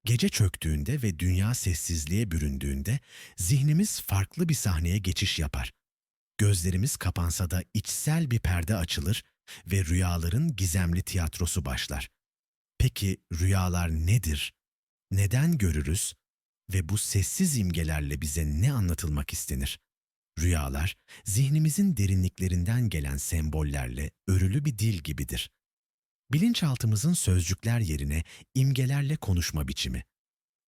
Gece çöktüğünde ve dünya sessizliğe büründüğünde zihnimiz farklı bir sahneye geçiş yapar. Gözlerimiz kapansa da içsel bir perde açılır ve rüyaların gizemli tiyatrosu başlar. Peki rüyalar nedir? Neden görürüz? Ve bu sessiz imgelerle bize ne anlatılmak istenir? Rüyalar, zihnimizin derinliklerinden gelen sembollerle örülü bir dil gibidir. Bilinçaltımızın sözcükler yerine imgelerle konuşma biçimi.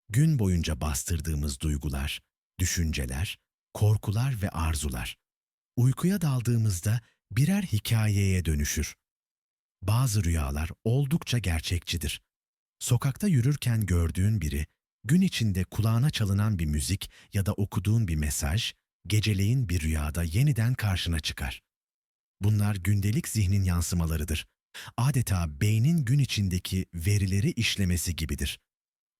Gün boyunca bastırdığımız duygular, düşünceler, korkular ve arzular. Uykuya daldığımızda birer hikayeye dönüşür. Bazı rüyalar oldukça gerçekçidir. Sokakta yürürken gördüğün biri, gün içinde kulağına çalınan bir müzik ya da okuduğun bir mesaj, geceleyin bir rüyada yeniden karşına çıkar. Bunlar gündelik zihnin yansımalarıdır. Adeta beynin gün içindeki verileri işlemesi gibidir.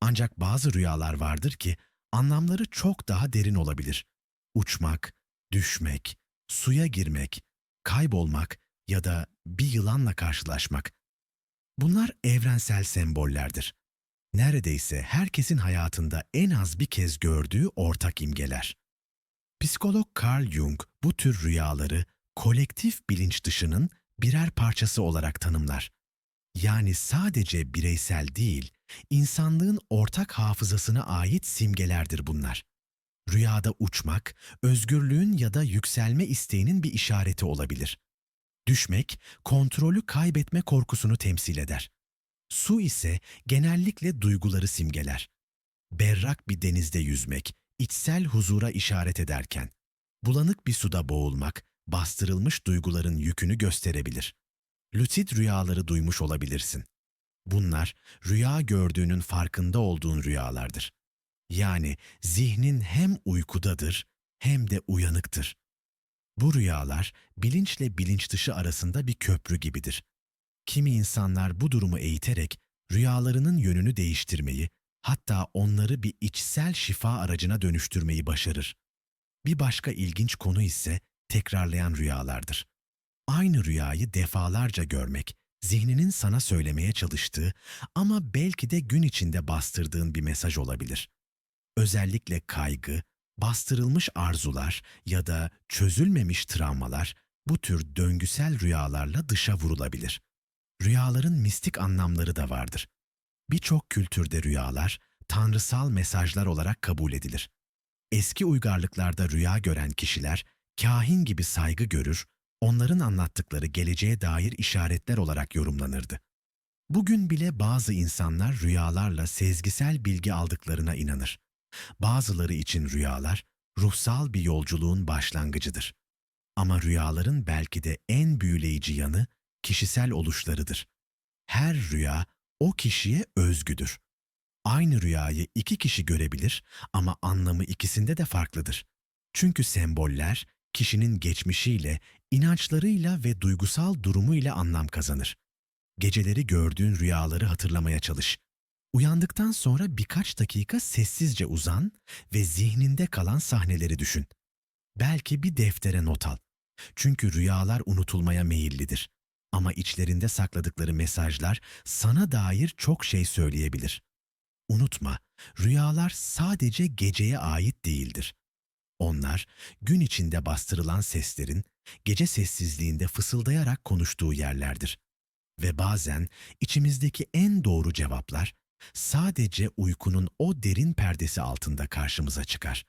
Ancak bazı rüyalar vardır ki anlamları çok daha derin olabilir. Uçmak, düşmek, suya girmek, kaybolmak ya da bir yılanla karşılaşmak. Bunlar evrensel sembollerdir. Neredeyse herkesin hayatında en az bir kez gördüğü ortak imgeler. Psikolog Carl Jung bu tür rüyaları kolektif bilinç dışının birer parçası olarak tanımlar. Yani sadece bireysel değil, insanlığın ortak hafızasına ait simgelerdir bunlar. Rüyada uçmak, özgürlüğün ya da yükselme isteğinin bir işareti olabilir. Düşmek, kontrolü kaybetme korkusunu temsil eder. Su ise genellikle duyguları simgeler. Berrak bir denizde yüzmek, içsel huzura işaret ederken, bulanık bir suda boğulmak, bastırılmış duyguların yükünü gösterebilir. Lucid rüyaları duymuş olabilirsin. Bunlar, rüya gördüğünün farkında olduğun rüyalardır. Yani zihnin hem uykudadır hem de uyanıktır. Bu rüyalar, bilinçle bilinç dışı arasında bir köprü gibidir. Kimi insanlar bu durumu eğiterek rüyalarının yönünü değiştirmeyi, hatta onları bir içsel şifa aracına dönüştürmeyi başarır. Bir başka ilginç konu ise tekrarlayan rüyalardır. Aynı rüyayı defalarca görmek, zihninin sana söylemeye çalıştığı ama belki de gün içinde bastırdığın bir mesaj olabilir. Özellikle kaygı, bastırılmış arzular ya da çözülmemiş travmalar bu tür döngüsel rüyalarla dışa vurulabilir. Rüyaların mistik anlamları da vardır. Birçok kültürde rüyalar tanrısal mesajlar olarak kabul edilir. Eski uygarlıklarda rüya gören kişiler kahin gibi saygı görür, onların anlattıkları geleceğe dair işaretler olarak yorumlanırdı. Bugün bile bazı insanlar rüyalarla sezgisel bilgi aldıklarına inanır. Bazıları için rüyalar ruhsal bir yolculuğun başlangıcıdır. Ama rüyaların belki de en büyüleyici yanı kişisel oluşlarıdır. Her rüya o kişiye özgüdür. Aynı rüyayı iki kişi görebilir ama anlamı ikisinde de farklıdır. Çünkü semboller kişinin geçmişiyle, inançlarıyla ve duygusal durumuyla anlam kazanır. Geceleri gördüğün rüyaları hatırlamaya çalış. Uyandıktan sonra birkaç dakika sessizce uzan ve zihninde kalan sahneleri düşün. Belki bir deftere not al. Çünkü rüyalar unutulmaya meyillidir. Ama içlerinde sakladıkları mesajlar sana dair çok şey söyleyebilir. Unutma, rüyalar sadece geceye ait değildir. Onlar, gün içinde bastırılan seslerin, gece sessizliğinde fısıldayarak konuştuğu yerlerdir. Ve bazen içimizdeki en doğru cevaplar, sadece uykunun o derin perdesi altında karşımıza çıkar.